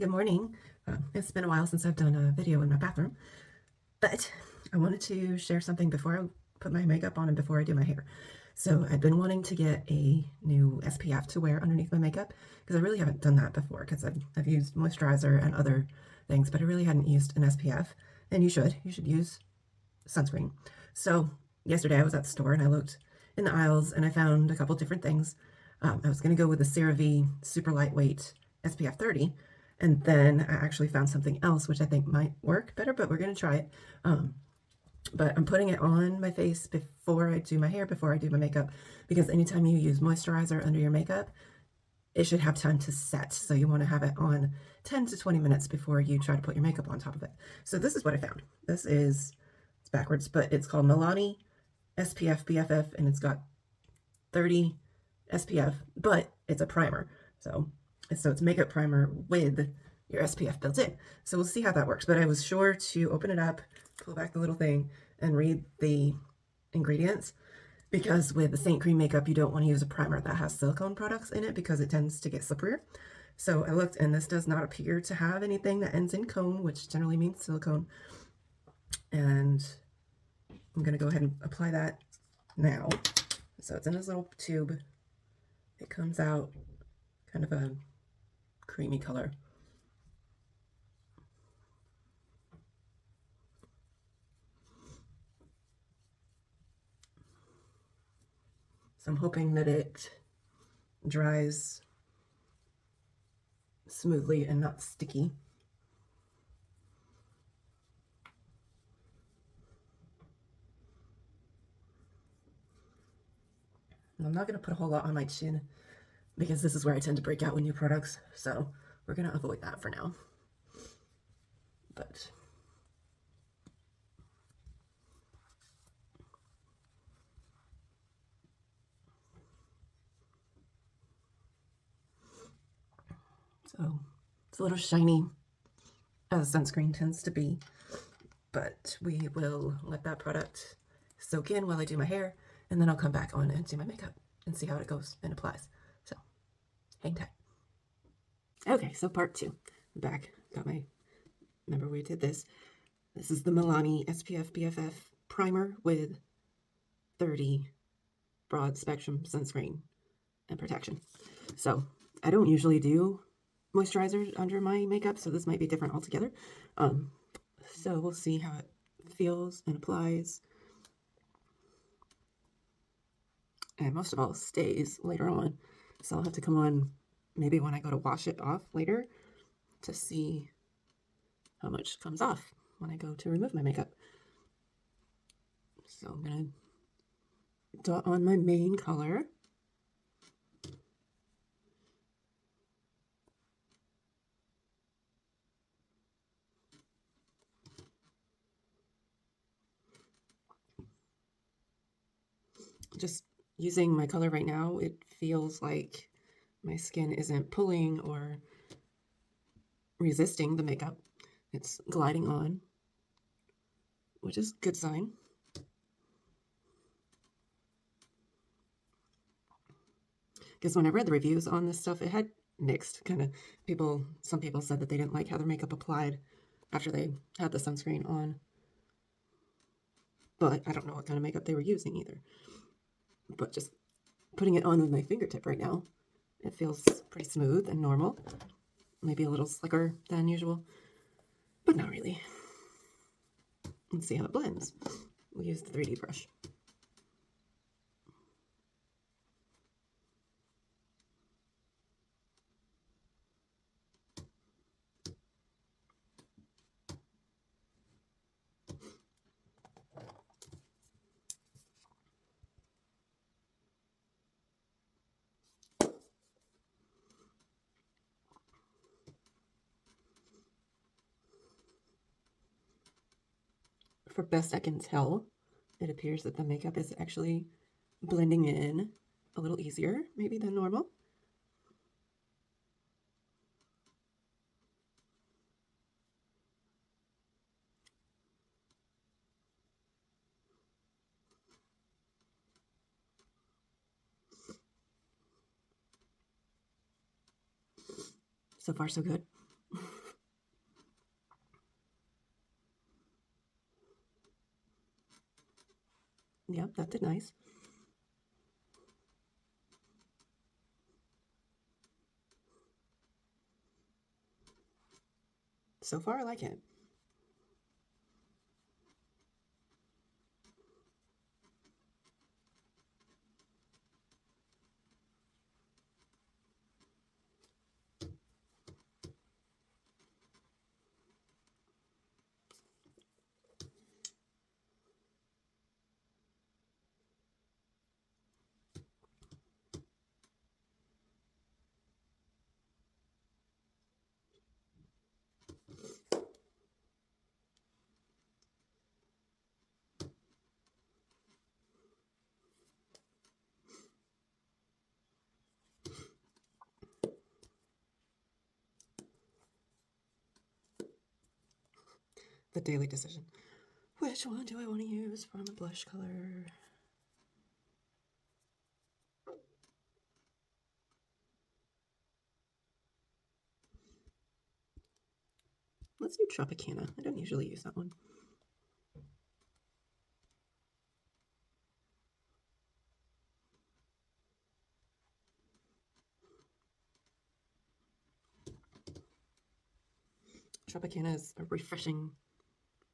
Good morning. It's been a while since I've done a video in my bathroom, but I wanted to share something before I put my makeup on and before I do my hair. So I've been wanting to get a new SPF to wear underneath my makeup because I really haven't done that before because I've used moisturizer and other things, but I really hadn't used an SPF, and you should use sunscreen. So yesterday I was at the store and I looked in the aisles and I found a couple different things. I was going to go with the CeraVe super lightweight SPF 30, and then I actually found something else which I think might work better, but we're going to try it. But I'm putting it on my face before I do my hair, before I do my makeup, because anytime you use moisturizer under your makeup, it should have time to set. So you want to have it on 10 to 20 minutes before you try to put your makeup on top of it. So this is what I found. It's backwards, but it's called Milani Spf Bff, and it's got 30 SPF, but it's a primer. So it's makeup primer with your SPF built in. So we'll see how that works. But I was sure to open it up, pull back the little thing, and read the ingredients, because with the Saint Cream makeup, you don't want to use a primer that has silicone products in it because it tends to get slipperier. So I looked, and this does not appear to have anything that ends in cone, which generally means silicone. And I'm going to go ahead and apply that now. So it's in this little tube. It comes out kind of a creamy color. So I'm hoping that it dries smoothly and not sticky. And I'm not going to put a whole lot on my chin because this is where I tend to break out with new products. So we're going to avoid that for now. But so it's a little shiny, as sunscreen tends to be, but we will let that product soak in while I do my hair, and then I'll come back on and do my makeup and see how it goes and applies. So hang tight. Okay, so part two. Back, remember we did this. This is the Milani SPF BFF primer with 30 broad spectrum sunscreen and protection. So I don't usually do moisturizer under my makeup, so this might be different altogether. So we'll see how it feels and applies, and most of all stays later on. So I'll have to come on maybe when I go to wash it off later to see how much comes off when I go to remove my makeup. So I'm gonna dot on my main color. Just using my color right now, it feels like my skin isn't pulling or resisting the makeup. It's gliding on, which is a good sign. Because when I read the reviews on this stuff, it had mixed kind of people. Some people said that they didn't like how their makeup applied after they had the sunscreen on. But I don't know what kind of makeup they were using either. But just putting it on with my fingertip right now, it feels pretty smooth and normal. Maybe a little slicker than usual, but not really. Let's see how it blends. We'll use the 3D brush. For best I can tell, it appears that the makeup is actually blending in a little easier, maybe than normal. So far, so good. Yep, that did nice. So far, I like it. The daily decision. Which one do I want to use for my blush color? Let's do Tropicana. I don't usually use that one. Tropicana is a refreshing,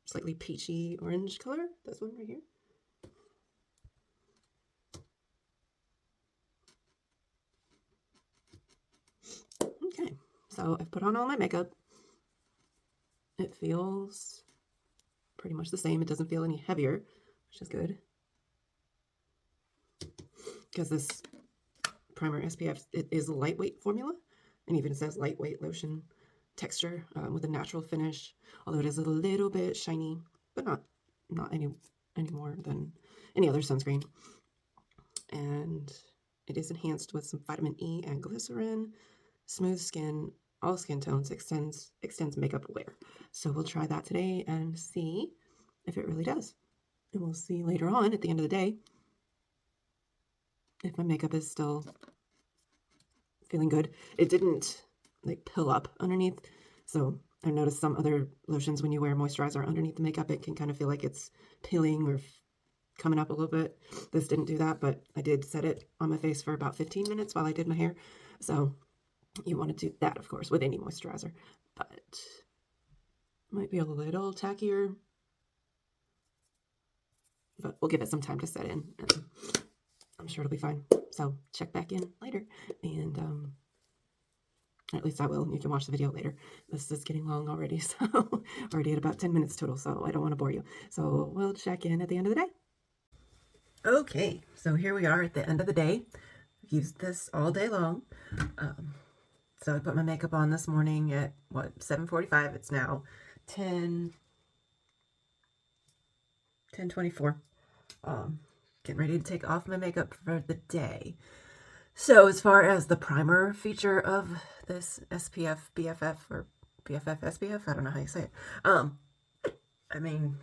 slightly peachy orange color. This one right here. Okay, so I've put on all my makeup. It feels pretty much the same. It doesn't feel any heavier, which is good. Because this primer SPF, it is a lightweight formula, and even it says lightweight lotion texture with a natural finish, although it is a little bit shiny, but not any more than any other sunscreen. And it is enhanced with some vitamin E and glycerin. Smooth skin, all skin tones, extends makeup wear. So we'll try that today and see if it really does. And we'll see later on at the end of the day if my makeup is still feeling good. It didn't like pill up underneath. So I've noticed some other lotions, when you wear moisturizer underneath the makeup, it can kind of feel like it's peeling or coming up a little bit. This didn't do that, but I did set it on my face for about 15 minutes while I did my hair. So you want to do that, of course, with any moisturizer, but might be a little tackier, but we'll give it some time to set in, and I'm sure it'll be fine. So check back in later, and at least I will. You can watch the video later. This is getting long already, so already at about 10 minutes total, so I don't want to bore you. So we'll check in at the end of the day. Okay, so here we are at the end of the day. I've used this all day long. So I put my makeup on this morning at, what, 7:45. It's now 10:24. Getting ready to take off my makeup for the day. So as far as the primer feature of this SPF BFF or BFF SPF, I don't know how you say it. I mean,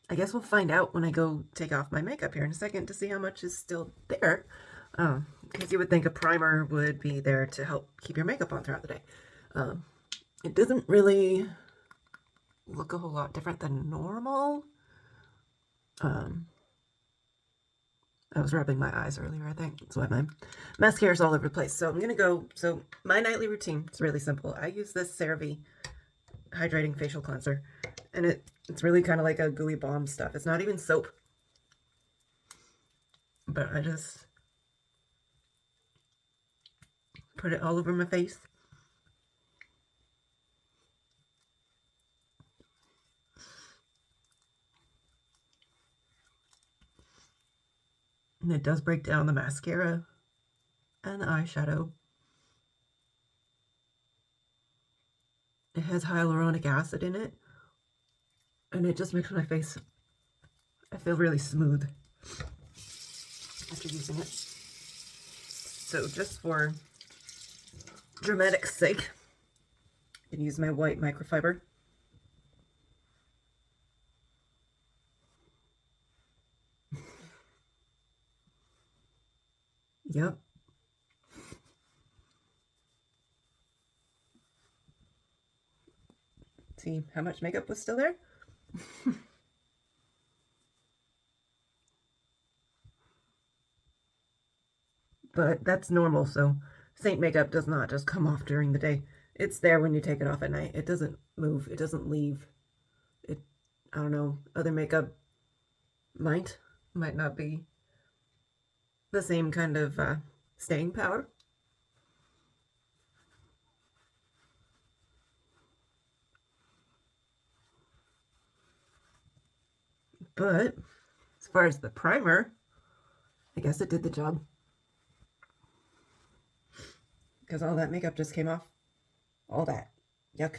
I guess we'll find out when I go take off my makeup here in a second to see how much is still there. Because you would think a primer would be there to help keep your makeup on throughout the day. It doesn't really look a whole lot different than normal. I was rubbing my eyes earlier, I think. That's why my mascara is all over the place. So I'm going to go, so my nightly routine is really simple. I use this CeraVe Hydrating Facial Cleanser, and it's really kind of like a gooey balm stuff. It's not even soap. But I just put it all over my face. And it does break down the mascara and the eyeshadow. It has hyaluronic acid in it, and it just makes my face, I feel really smooth after using it. So just for dramatics sake, I can use my white microfiber. Yep. See how much makeup was still there? but that's normal. So Saint makeup does not just come off during the day. It's there when you take it off at night. It doesn't move. It doesn't leave. I don't know, other makeup might not be the same kind of staying power. But as far as the primer, I guess it did the job. Because all that makeup just came off. All that. Yuck.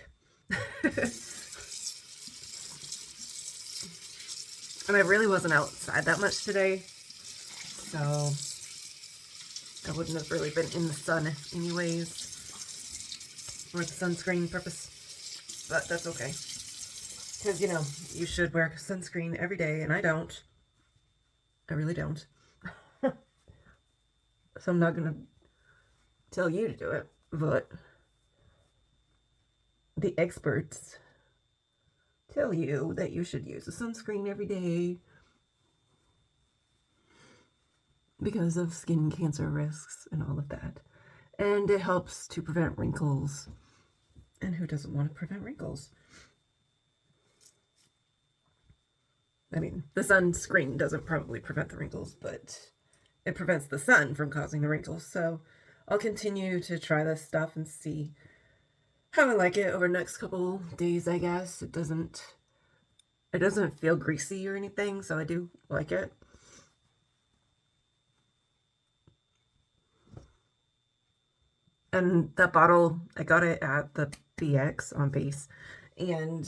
And I really wasn't outside that much today, so I wouldn't have really been in the sun anyways, for the sunscreen purpose, but that's okay. Because, you know, you should wear sunscreen every day, and I don't. I really don't. So I'm not going to tell you to do it, but the experts tell you that you should use a sunscreen every day because of skin cancer risks and all of that. And it helps to prevent wrinkles. And who doesn't want to prevent wrinkles? I mean, the sunscreen doesn't probably prevent the wrinkles, but it prevents the sun from causing the wrinkles. So I'll continue to try this stuff and see how I like it over the next couple days, I guess. It doesn't feel greasy or anything, so I do like it. And that bottle, I got it at the BX on base, and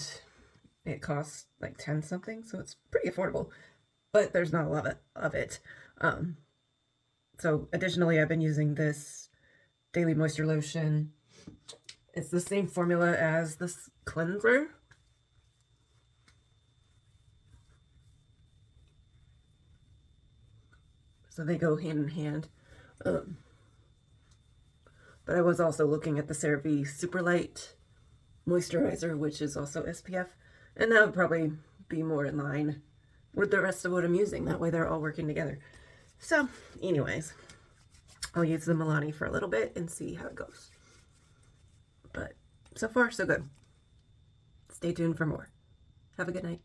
it costs like 10 something, so it's pretty affordable, but there's not a lot of it. So additionally, I've been using this Daily Moisture Lotion. It's the same formula as this cleanser. So they go hand in hand. But I was also looking at the CeraVe Super Light Moisturizer, which is also SPF. And that would probably be more in line with the rest of what I'm using. That way they're all working together. So, anyways, I'll use the Milani for a little bit and see how it goes. But so far, so good. Stay tuned for more. Have a good night.